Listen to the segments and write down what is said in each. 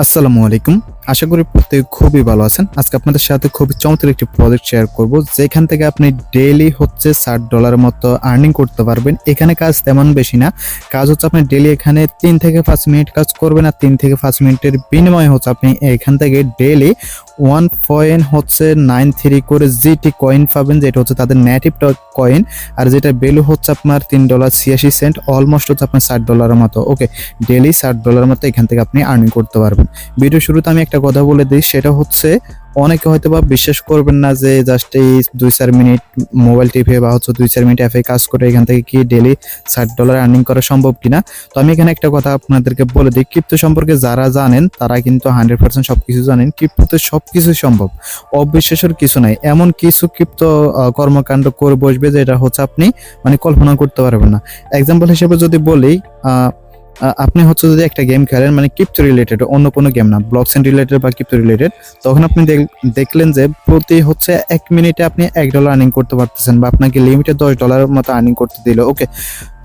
আসসালামু আলাইকুম। আশা করি প্রত্যেকে খুবই ভালো আছেন। আজকে আপনাদের সাথে খুবই চমৎকার একটি প্রজেক্ট শেয়ার করব, যেখান থেকে আপনি ডেইলি হচ্ছে $60 মতো আর্নিং করতে পারবেন। এখানে কাজ তেমন বেশি না। কাজ হচ্ছে আপনি ডেইলি এখানে 3 থেকে 5 মিনিট কাজ করবেন, আর 3 থেকে 5 মিনিটের বিনিময়ে হচ্ছে আপনি এখান থেকে ডেইলি 1.93 করে জিটি কয়েন পাবেন, যেটা হচ্ছে তাদের নেটিভ কয়েন। আর যেটা ভ্যালু হচ্ছে আপনার $3.86, অলমোস্ট হচ্ছে আপনার $60 মতো। ওকে, ডেইলি $60 মতো এখান থেকে আপনি আর্নিং করতে পারবেন। ভিডিও শুরুতে আমি একটা কথা বলে দিই, সেটা হচ্ছে অনেকে হয়তো বা বিশ্বাস করবেন না যে জাস্ট এই 2-4 মিনিট মোবাইল টিপে বা হচ্ছে 2-4 মিনিট অ্যাপে কাজ করে এখান থেকে কি ডেইলি $60 আর্নিং করা সম্ভব কিনা। তো আমি এখানে একটা কথা আপনাদেরকে বলে দিই, ক্রিপ্টো সম্পর্কে যারা জানেন তারা কিন্তু 100% সবকিছু জানেন। ক্রিপ্টোতে সবকিছুই সম্ভব, অবিশ্বাসের কিছু নাই। এমন কিছু ক্রিপ্টো কর্মকাণ্ড করে বসবে যেটা হচ্ছে আপনি মানে কল্পনা করতে পারবেন না। এক্সাম্পল হিসেবে যদি বলি, আপনি হচ্ছে যদি একটা গেম খেলেন মানে ক্রিপ্টো রিলেটেড, অন্য কোনো গেম না, ব্লকচেন রিলেটেড বা ক্রিপ্টো রিলেটেড, তখন আপনি দেখলেন যে প্রতি হচ্ছে 1 মিনিটে আপনি $1 আর্নিং করতে পারতেছেন, বা আপনাকে লিমিটে $10 মতো আর্নিং করতে দিল। ওকে,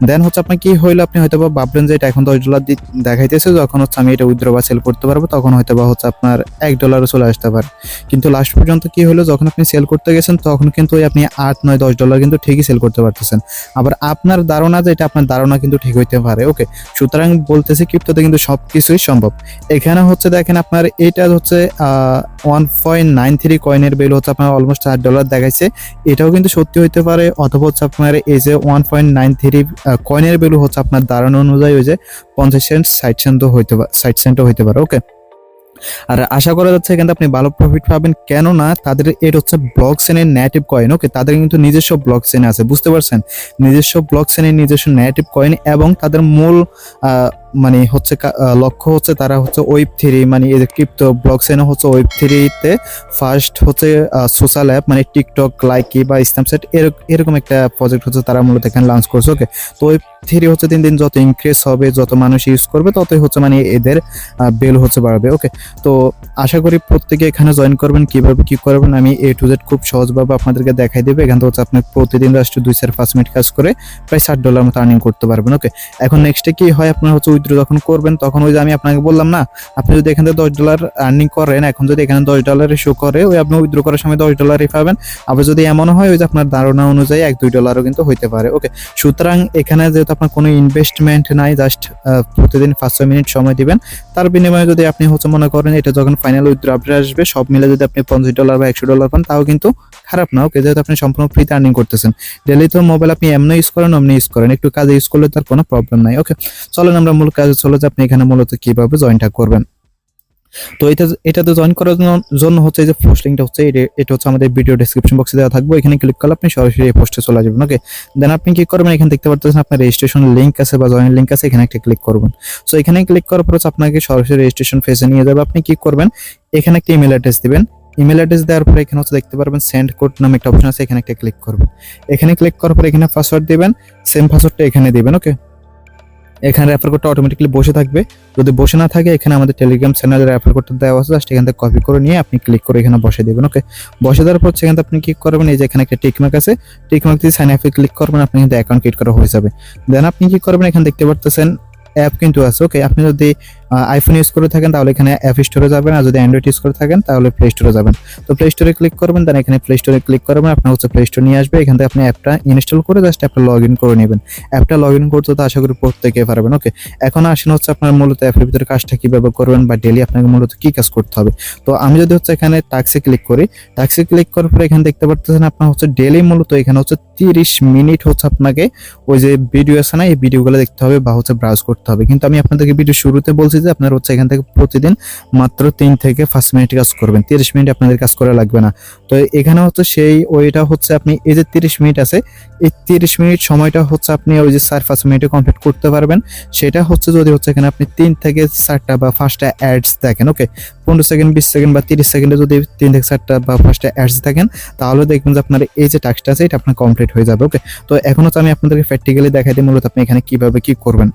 দেন হচ্ছে আপনার কি হইলো, আপনি হয়তো বা ভাবলেন যে এটা এখন $10 দেখাইতেছে, যখন হচ্ছে আমি এটা উইথড্র বা সেল করতে পারবো তখন হয়তো বা হচ্ছে আপনার $1 চলে আসতে পারে। কিন্তু লাস্ট পর্যন্ত কি হলো, যখন আপনি সেল করতে গেছেন তখন কিন্তু আপনি $8, $9, $10 কিন্তু ঠিকই সেল করতে পারতেছেন। আবার আপনার ধারণা যে এটা আপনার ধারণা কিন্তু ঠিক হইতে পারে। ওকে, সুতরাং বলতেছি ক্রিপ্টোতে কিন্তু সবকিছুই সম্ভব। এখানে হচ্ছে দেখেন আপনার এটা হচ্ছে 1.93 কয়েনের ভ্যালু হচ্ছে আপনার অলমোস্ট $8 দেখাইছে। এটাও কিন্তু সত্যি হইতে পারে, অথবা হচ্ছে আপনার এই যে 1.93 কয়েনের ভ্যালু হচ্ছে আপনার ধারণা অনুযায়ী ওই যে 50 সেন্ট 60 সেন্টও হইতে পারে, 60 সেন্টও হইতে পারে। ওকে, আর আশা করা যাচ্ছে এখানে আপনি ভালো প্রফিট পাবেন, কেননা তাদের এটা হচ্ছে ব্লক চেনের নেটিভ কয়েন। ওকে, তাদের কিন্তু নিজস্ব ব্লক চেন আছে, বুঝতে পারছেন, নিজস্ব ব্লক চেনের নিজস্ব নেটিভ কয়েন, এবং তাদের মূল মানে হচ্ছে লক্ষ্য হচ্ছে তারা হচ্ছে ওয়েব 3 মানে এই যে ক্রিপ্টো ব্লক চেন হচ্ছে ওয়েব 3-তে ফার্স্ট হচ্ছে সোশ্যাল অ্যাপ মানে টিকটক, লাইকি বা স্ন্যাপচ্যাট এরকম একটা প্রজেক্ট হচ্ছে তারা মূলত এখানে লঞ্চ করছে। ওকে, তো ওয়েব 3 হচ্ছে দিন দিন যত ইনক্রিজ হবে, যত মানুষ ইউজ করবে, ততই হচ্ছে মানে এদের ভ্যালু হচ্ছে বাড়বে। ওকে, তো আশা করি প্রত্যেকে এখানে জয়েন করবেন। কিভাবে কি করবেন আমি A to Z খুব সহজভাবে আপনাদেরকে দেখাই দেবে। এখান থেকে হচ্ছে আপনি প্রতিদিন জাস্ট 2-4-5 মিনিট কাজ করে প্রায় $60 মতো আর্নিং করতে পারবেন। ওকে, এখন নেক্সটে কি হয়, আপনার হচ্ছে উইথড্র যখন করবেন তখন ওই যে আমি আপনাকে বললাম না, আপনি যদি এখান থেকে $10 আর্নিং করেন, এখন যদি এখানে $10 শো করে, ওই আপনি উইথড্র করার সময় $10 পাবেন। আবার যদি এমন হয় ওই যে আপনার ধারণা অনুযায়ী $1-2 কিন্তু হইতে পারে। ওকে, সুতরাং এখানে যেহেতু আপনার কোনো ইনভেস্টমেন্ট নাই, জাস্ট প্রতিদিন 5-6 মিনিট সময় দিবেন, তার বিনিময়ে যদি আপনি হচ্ছে মনে করেন এটা যখন ফাইনাল উইথড্র আপডেট আসবে সব মিলে যদি আপনি $50 বা $100 পান, তাও কিন্তু খারাপ না। ওকে, যেহেতু আপনি সম্পূর্ণ ফ্রিতে আর্নিং করতেছেন। ডেইলি তো মোবাইল আপনি এমনি ইউজ করেন অমনি ইউজ করেন, একটু কাজে ইউজ করলে তার কোনো প্রবলেম নাই। ওকে, চলেন আমরা মূল কাজে চলে যাই, আপনি এখানে মূলত কিভাবে জয়েনটা করবেন। তো এটাতে জয়েন করার জন্য হচ্ছে যে পোস্ট লিংকটা হচ্ছে এটা হচ্ছে আমাদের ভিডিও ডেসক্রিপশন বক্সে দেওয়া থাকবে, এখানে ক্লিক করলে আপনি সরাসরি এই পোস্টে চলে যাবেন। ওকে, দেন আপনি কি করবেন, এখানে দেখতে পাচ্ছেন আপনার রেজিস্ট্রেশন লিংক আছে বা জয়েন লিংক আছে, এখানে একটা ক্লিক করবেন। সো এখানে ক্লিক করার পর আপনাকে সরাসরি রেজিস্ট্রেশন ফেজে নিয়ে যাবে। আপনি কি করবেন, এখানে একটা ইমেল অ্যাড্রেস দিবেন। ইমেল অ্যাড্রেস দেওয়ার পরে এখানে হচ্ছে দেখতে পারবেন সেন্ড কোড নামে একটা অপশন আছে, এখানে একটা ক্লিক করবেন। এখানে ক্লিক করার পর এখানে পাসওয়ার্ড দিবেন, সেম পাসওয়ার্ডটা এখানে দিবেন। ওকে, এখানে রেফার কোডটা অটোমেটিক্যালি বসে থাকবে। যদি বসে না থাকে, এখানে আমাদের টেলিগ্রাম চ্যানেলের রেফার কোডটা দেওয়া আছে, জাস্ট এখান থেকে কপি করে নিয়ে আপনি ক্লিক করে এখানে বসে দিবেন। ওকে, বসে দেওয়ার পর সেখানে আপনি কি করবেন, এই যে এখানে একটা টিক মার্ক আছে, টিক মার্ক দিয়ে সাইন আপে ক্লিক করবেন, আপনি কিন্তু অ্যাকাউন্ট ক্রিয়েট করা হয়ে যাবে। দেন আপনি কি করবেন, এখানে দেখতে পারতেছেন অ্যাপ কিন্তু আছে। ওকে, আপনি যদি আইফোন ইউজ করে থাকেন তাহলে এখানে অ্যাপ স্টোরে যাবেন, আর যদি অ্যান্ড্রয়েড ইউজ করে থাকেন তাহলে প্লে স্টোরে যাবেন। তো প্লে স্টোরে ক্লিক করবেন, দেন এখানে প্লে স্টোরে ক্লিক করবেন, আপনার হচ্ছে প্লে স্টোর নিয়ে আসবে। এখান থেকে আপনি অ্যাপটা ইনস্টল করে জাস্ট অ্যাপটা লগ ইন করে নেবেন। অ্যাপটা লগ ইন করতে তো আশা করি প্রত্যেকে পারবেন। ওকে, এখন আসেন হচ্ছে আপনার মূলত অ্যাপের ভিতরে কাজটা কিভাবে করবেন বা ডেইলি আপনাকে মূলত কি কাজ করতে হবে। তো আমি যদি হচ্ছে এখানে টাক্সে ক্লিক করি, টাক্সে ক্লিক করার পরে এখানে দেখতে পারতেছেন আপনার হচ্ছে ডেইলি মূলত এখানে হচ্ছে 30 মিনিট হচ্ছে আপনাকে ওই যে ভিডিও আছে না, এই ভিডিওগুলো দেখতে হবে বা হচ্ছে ব্রাউজ করতে হবে। কিন্তু আমি আপনাদেরকে ভিডিও শুরুতে বলছি যে আপনার হচ্ছে এখান থেকে প্রতিদিন মাত্র 3 থেকে 5 মিনিট কাজ করবেন, 30 মিনিট আপনাদের কাজ করা লাগবে না। তো এখানে হচ্ছে সেই ওইটা হচ্ছে আপনি এই যে 30 মিনিট আছে, এই 30 মিনিট সময়টা হচ্ছে আপনি ওই যে 4-5 মিনিটে কমপ্লিট করতে পারবেন। সেটা হচ্ছে যদি হচ্ছে এখানে আপনি 3 থেকে 4টা বা 5টা অ্যাডস দেখেন। ওকে, 15 সেকেন্ড, 20 সেকেন্ড বা 30 সেকেন্ডে যদি 3 থেকে 4টা বা 5টা অ্যাডস দেখেন, তাহলে দেখবেন যে আপনার এই যে টাস্কটা আছে এটা আপনার কমপ্লিট হয়ে যাবে। ওকে, তো এখন হচ্ছে আমি আপনাদেরকে প্র্যাকটিক্যালি দেখাই দিই মূলত আপনি এখানে কিভাবে কি করবেন।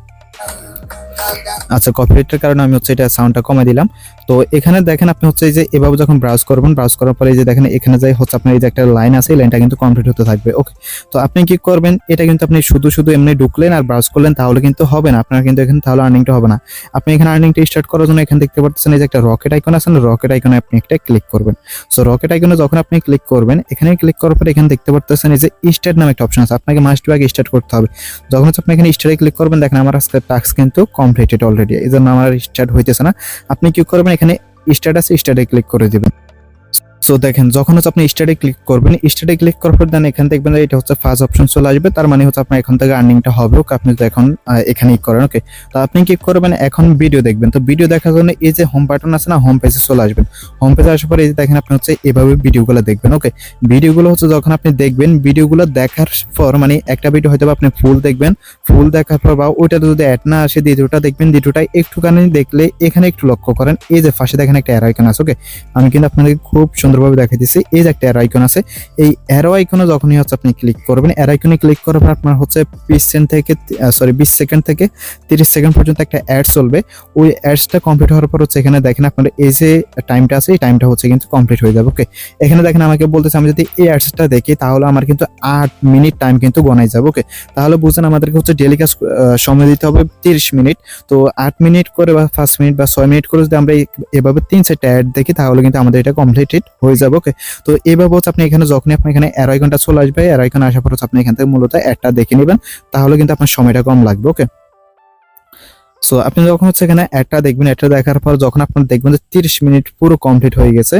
আচ্ছা, কপিরাইটের কারণে আমি হচ্ছে এটা সাউন্ডটা কমে দিলাম। তো এখানে দেখেন আপনি হচ্ছে এই যে এভাবে যখন ব্রাউজ করবেন, ব্রাউজ করার পরে এই যে দেখেন এখানে যাই হচ্ছে আপনার এই যে একটা লাইন আছে, এই লাইনটা কিন্তু কমপ্লিট হতে থাকবে। ওকে, তো আপনি কি করবেন, এটা কিন্তু আপনি শুধু শুধু এমনি ঢুকলেন আর ব্রাউজ করলেন তাহলে কিন্তু হবে না, আপনার কিন্তু এখানে তাহলে আর্নিংটা হবে না। আপনি এখানে আর্নিংটা স্টার্ট করার জন্য এখানে দেখতে পাচ্ছেন এই যে একটা রকেট আইকন আছে না, রকেট আইকনে আপনি একটা ক্লিক করবেন। সো রকেট আইকনে যখন আপনি ক্লিক করবেন, এখানে ক্লিক করার পরে এখানে দেখতে পাচ্ছেন এই যে স্টার্ট নামে একটা অপশন আছে, আপনাকে মাস্ট বি আগে স্টার্ট করতে হবে। যখন হচ্ছে আপনি এখানে স্টার্টে ক্লিক করবেন, দেখেন আমার আজকে টাস্ক কিন্তু কমপ্লিটেড অলরেডি, এই জন্য আমার স্টার্ট হইতেছে না। আপনি কি করবেন, এখানে স্টার্ট আছে, স্টার্টে ক্লিক করে দিবেন। সো দেখেন যখন হচ্ছে আপনি স্টার্টে ক্লিক করবেন, স্টার্টে ক্লিক করার পর দেন এখানে দেখবেন এটা হচ্ছে ফার্স্ট অপশন চলে আসবে, তার মানে হচ্ছে আপনার এখান থেকে আর্নিংটা হবে। ওকে, আপনি তো এখন এখানেই করেন। ওকে, তো আপনি কি করবেন, এখন ভিডিও দেখবেন। তো ভিডিও দেখার জন্য এই যে হোম বাটন আছে না, হোম পেজে চলে আসবেন। হোম পেজে আসার পরে এই যে দেখেন আপনি হচ্ছে এভাবে ভিডিওগুলো দেখবেন। ওকে, ভিডিওগুলো হচ্ছে যখন আপনি দেখবেন, ভিডিওগুলো দেখার পর মানে একটা ভিডিও হয়তো আপনি ফুল দেখবেন, ফুল দেখার পর বা ওইটাতে যদি অ্যাড না আসে দ্বিতীয়টা দেখবেন, দ্বিতীয়টা একটুখানি দেখলে এখানে একটু লক্ষ্য করেন, এই যে পাশে দেখেন একটা অ্যারো আইকন আছে। ওকে, আমি কিন্তু আপনাদের খুব সুন্দরভাবে দেখাই দিচ্ছি। এই যে একটা অ্যারো আইকন আছে, এই অ্যারো আইকনে যখনই হচ্ছে আপনি ক্লিক করবেন, অ্যারো আইকনে ক্লিক করার পর আপনার হচ্ছে 20 সেকেন্ড থেকে 30 সেকেন্ড পর্যন্ত একটা অ্যাড চলবে। ওই অ্যাডসটা কমপ্লিট হওয়ার পর হচ্ছে এখানে দেখেন আপনার এই যে টাইমটা আছে, এই টাইমটা হচ্ছে কিন্তু কমপ্লিট হয়ে যাবে। ওকে, এখানে দেখেন আমাকে বলতেছে আমি যদি এই অ্যাডসটা দেখি তাহলে আমার কিন্তু 8 মিনিট টাইম কিন্তু গণাই যাবে। ওকে, তাহলে বুঝছেন আমাদেরকে হচ্ছে ডেলি কাজ সময় দিতে হবে 30 মিনিট। তো 8 মিনিট করে বা 5 মিনিট বা 6 মিনিট করে যদি আমরা এভাবে 3-4টা অ্যাড দেখি তাহলে কিন্তু আমাদের এটা কমপ্লিটেড হয়ে যাবে। ওকে, তো এইভাবে হচ্ছে আপনি এখানে যখনই আপনি এখানে অ্যারো আইকনটা চলে আসবে, অ্যারো আইকন আসার পর হচ্ছে আপনি এখান থেকে মূলত অ্যাডটা দেখে নেবেন, তাহলে কিন্তু আপনার সময়টা কম লাগবে। ওকে, সো আপনি যখন হচ্ছে এখানে অ্যাডটা দেখবেন, অ্যাডটা দেখার পর যখন আপনার দেখবেন যে 30 মিনিট পুরো কমপ্লিট হয়ে গেছে।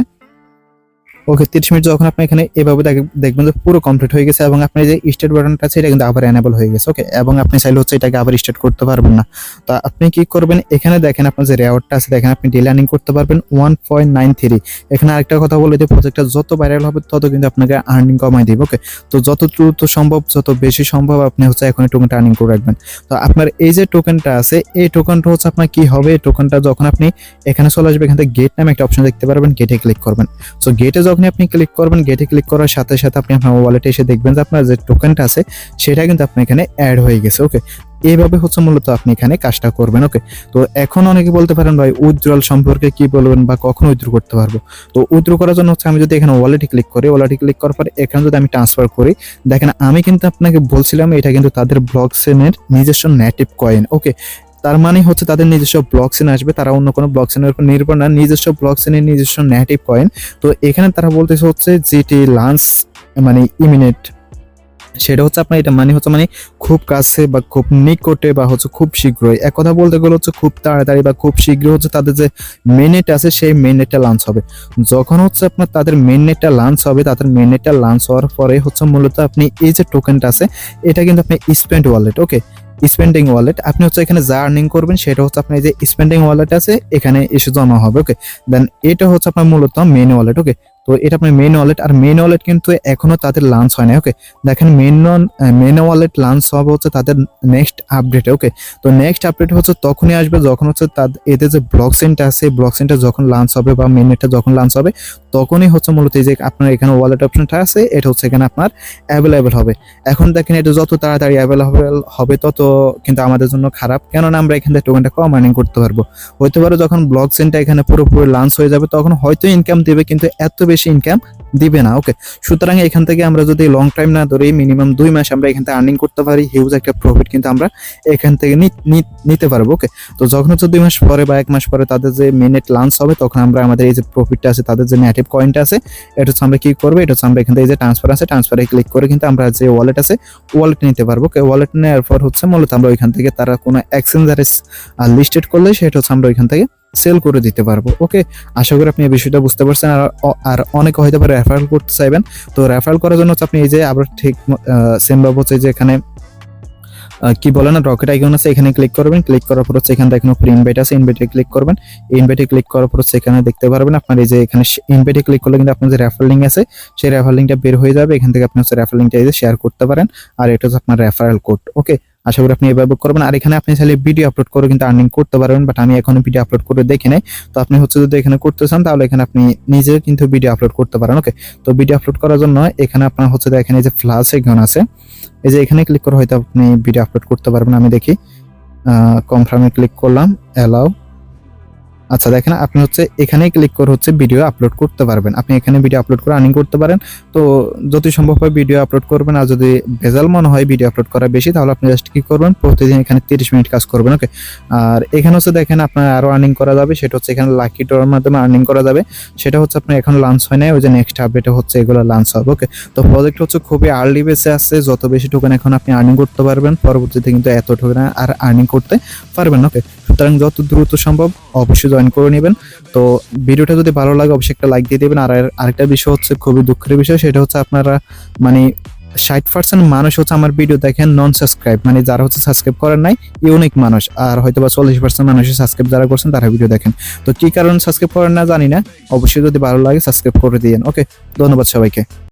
ওকে, 30 মিনিট যখন আপনি এখানে এভাবে দেখবেন যে পুরো কমপ্লিট হয়ে গেছে এবং আপনার যে স্টার্ট বাটনটা আছে এটা কিন্তু আবার এনেবল হয়ে গেছে। ওকে, এবং আপনি চাইলে হচ্ছে এটাকে আবার স্টার্ট করতে পারবেন না। তো আপনি কি করবেন, এখানে দেখেন আপনার যে রেওয়ার্ডটা আছে, দেখেন আপনি ডেইলি আর্নিং করতে পারবেন 1.93। এখানে আরেকটা কথা বলে দিই, প্রজেক্টটা যত ভাইরাল হবে তত কিন্তু আপনাকে আর্নিং কমাই দিবে। ওকে, তো যত দ্রুত সম্ভব, যত বেশি সম্ভব আপনি হচ্ছে এখন এই টোকেনটা আর্নিং করে রাখবেন। তো আপনার এই যে টোকেনটা আছে, এই টোকেনটা হচ্ছে আপনার কি হবে, এই টোকেনটা যখন আপনি এখানে চলে আসবে, এখান থেকে গেট নামে একটা অপশন দেখতে পারবেন, গেটে ক্লিক করবেন। সো গেটে যখন আপনি ক্লিক করবেন, গেটে ক্লিক করার সাথে সাথে আপনি আপনার ওয়ালেটে এসে দেখবেন যে আপনার যে টোকেনটা আছে সেটা কিন্তু আপনার এখানে অ্যাড হয়ে গেছে। ওকে, এইভাবে হচ্ছে মূলত আপনি এখানে কাজটা করবেন। ওকে, তো এখন অনেকে বলতে পারেন ভাই উইথড্রল সম্পর্কে কি বলবেন বা কখন উইথড্র করতে পারবো। তো উইথড্র করার জন্য হচ্ছে আমি যদি এখানে ওয়ালেটে ক্লিক করি, ওয়ালেটে ক্লিক করার পর এখানে যদি আমি ট্রান্সফার করি, দেখেন আমি কিন্তু আপনাকে বলছিলাম এটা কিন্তু তাদের ব্লক চেনের নিজস্ব নেটিভ কয়েন। ওকে, তার মানে হচ্ছে তাদের নিজস্ব ব্লক চেন আসবে, তারা অন্য কোনো ব্লক চেনের উপর নির্ভর না, নিজস্ব ব্লক চেনের নিজস্ব নেটিভ কয়েন। তো এখানে তারা বলতেছে হচ্ছে যেটি লাঞ্চ মানে ইমিনেট, সেটা হচ্ছে আপনার এটা মানে হচ্ছে মানে খুব কাছে বা খুব নিকটে বা হচ্ছে খুব শীঘ্রই, এক কথা বলতে গেলে হচ্ছে খুব তাড়াতাড়ি বা খুব শীঘ্র হচ্ছে তাদের যে মেইননেট আছে সেই মেইননেটটা লঞ্চ হবে। যখন হচ্ছে আপনার তাদের মেইননেটটা লঞ্চ হবে, তাদের মেইননেটটা লঞ্চ হওয়ার পরে হচ্ছে মূলত আপনি এই যে টোকেনটা আছে এটা কিন্তু আপনি স্পেন্ড ওয়ালেট, ওকে স্পেন্ডিং ওয়ালেট, আপনি হচ্ছে এখানে যা আর্নিং করবেন সেটা হচ্ছে আপনার এই যে স্পেন্ডিং ওয়ালেট আছে এখানে এসে জমা হবে। ওকে, দেন এটা হচ্ছে আপনার মূলত মেইন ওয়ালেট। ওকে, তো এটা আপনার মেইন ওয়ালেট, আর মেইন ওয়ালেট কিন্তু এখনো তাদের লঞ্চ হয় না। ওকে, দেখেন মেইন ওয়ালেট লঞ্চ হবে হচ্ছে তাদের নেক্সট আপডেটে। ওকে, তো নেক্সট আপডেট হচ্ছে তখনই আসবে যখন হচ্ছে তাদের এদের যে ব্লক চেইনটা আছে, ব্লক চেইনটা যখন লঞ্চ হবে বা মেইননেটটা যখন লঞ্চ হবে তখনই হচ্ছে মূলত এই যে আপনার এখানে ওয়ালেট অপশনটা আছে এটা হচ্ছে এখানে আপনার অ্যাভেলেবেল হবে। এখন দেখেন এটা যত তাড়াতাড়ি অ্যাভেলেবেল হবে তত কিন্তু আমাদের জন্য খারাপ, কেননা আমরা এখান থেকে টোকেনটা কম আর্নিং করতে পারবো। হইতে পারে যখন ব্লক চেইনটা এখানে পুরোপুরি লঞ্চ হয়ে যাবে তখন হয়তো ইনকাম দিবে, কিন্তু এত বেশি ইনকাম দিবে না। ওকে, সুতরাং এখান থেকে আমরা যদি লং টাইম না ধরে মিনিমাম 2 মাস আমরা এখান থেকে আর্নিং করতে পারি, হিউজ একটা প্রফিট কিন্তু আমরা এখান থেকে নিতে পারবো। ওকে, তো যখন হচ্ছে 2 মাস পরে বা 1 মাস পরে তাদের যে মিনিট লঞ্চ হবে তখন আমরা আমাদের এই যে প্রফিটটা আছে, তাদের যে নেটিভ কয়েনটা আছে এটা হচ্ছে আমরা কি করবো, এটা হচ্ছে আমরা এখান থেকে যে ট্রান্সফার আছে ট্রান্সফারে ক্লিক করে কিন্তু আমরা যে ওয়ালেট আছে ওয়ালেট নিতে পারবো। ওকে, ওয়ালেট নেওয়ার পর হচ্ছে মূলত আমরা ওইখান থেকে তারা কোনো এক্সচেঞ্জারে লিস্টেড করলে সেটা হচ্ছে আমরা ওইখান থেকে সেল করে দিতে পারবো। ওকে, আশা করি আপনি এই বিষয়টা বুঝতে পারছেন। আর অনেকে হয়তো পারে রেফারেল করতে চাইবেন, তো রেফারেল করার জন্য হচ্ছে আপনি এই যে আবার ঠিক সেম ভাবে হচ্ছে যে এখানে কি বলে না রকেট আইকন আছে এখানে ক্লিক করবেন, ক্লিক করার পর হচ্ছে এখানে দেখেন উপরে ইনভাইট আছে, ইনভাইটে ক্লিক করবেন। ইনভাইটে ক্লিক করার পর হচ্ছে এখানে দেখতে পারবেন আপনার এই যে এখানে ইনভাইটে ক্লিক করলে কিন্তু আপনার যে রেফারেল লিংক আছে সেই রেফারেল লিংকটা বের হয়ে যাবে, এখান থেকে আপনি হচ্ছে রেফারেল লিংকটা এই যে শেয়ার করতে পারেন, আর এটা হচ্ছে আপনার রেফারেল কোড। ওকে, আশা করি আপনি এভাবে করবেন। আর এখানে আপনি চাইলে ভিডিও আপলোড করে কিন্তু আর্নিং করতে পারবেন, বাট আমি এখনো ভিডিও আপলোড করে দেখি নাই। তো আপনি হচ্ছে যদি এখানে করতে চান তাহলে এখানে আপনি নিজে কিন্তু ভিডিও আপলোড করতে পারেন। ওকে, তো ভিডিও আপলোড করার জন্য এখানে আপনার হচ্ছে দেখেন এই যে ফ্ল্যাশ আইকন আছে, এই যে এখানে ক্লিক করে হয়তো আপনি ভিডিও আপলোড করতে পারবেন। আমি দেখি, কনফার্মে ক্লিক করলাম, অ্যালাউ। আচ্ছা দেখেন আপনি হচ্ছে এখানেই ক্লিক করে হচ্ছে ভিডিও আপলোড করতে পারবেন। আপনি এখানে ভিডিও আপলোড করে আর্নিং করতে পারেন। তো যত সম্ভব হয় ভিডিও আপলোড করবেন, আর যদি ভেজাল মনে হয় ভিডিও আপলোড করা বেশি, তাহলে আপনি জাস্ট কি করবেন, প্রতিদিন এখানে 30 মিনিট কাজ করবেন। ওকে, আর এখানে হচ্ছে দেখেন আপনার আরো আর্নিং করা যাবে, সেটা হচ্ছে এখানে লাকি ড্রর মাধ্যমে আর্নিং করা যাবে। সেটা হচ্ছে আপনার এখন লঞ্চ হয় নাই, ওই যে নেক্সট আপডেটে হচ্ছে এগুলো লঞ্চ হবে। ওকে, তো প্রজেক্ট হচ্ছে খুবই আর্লি বেসে আছে, যত বেশি টোকেন এখন আপনি আর্নিং করতে পারবেন, পরবর্তীতে কিন্তু এত টোকেন আর আর্নিং করতে পারবেন। ওকে, সুতরাং যত দ্রুত সম্ভব অবশ্যই জয়েন করে নেবেন। তো ভিডিওটা যদি ভালো লাগে অবশ্যই একটা লাইক দিয়ে দেবেন। আর আরেকটা বিষয় হচ্ছে খুবই দুঃখের বিষয়, সেটা হচ্ছে আপনারা মানে 60% মানুষ হচ্ছে আমার ভিডিও দেখেন নন সাবস্ক্রাইব, মানে যারা হচ্ছে সাবস্ক্রাইব করেন নাই, ইউনিক মানুষ। আর হয়তো বা 40% মানুষের সাবস্ক্রাইব যারা করছেন তারা ভিডিও দেখেন। তো কি কারণে সাবস্ক্রাইব করেন না জানি না, অবশ্যই যদি ভালো লাগে সাবস্ক্রাইব করে দিয়েন। ওকে, ধন্যবাদ সবাইকে।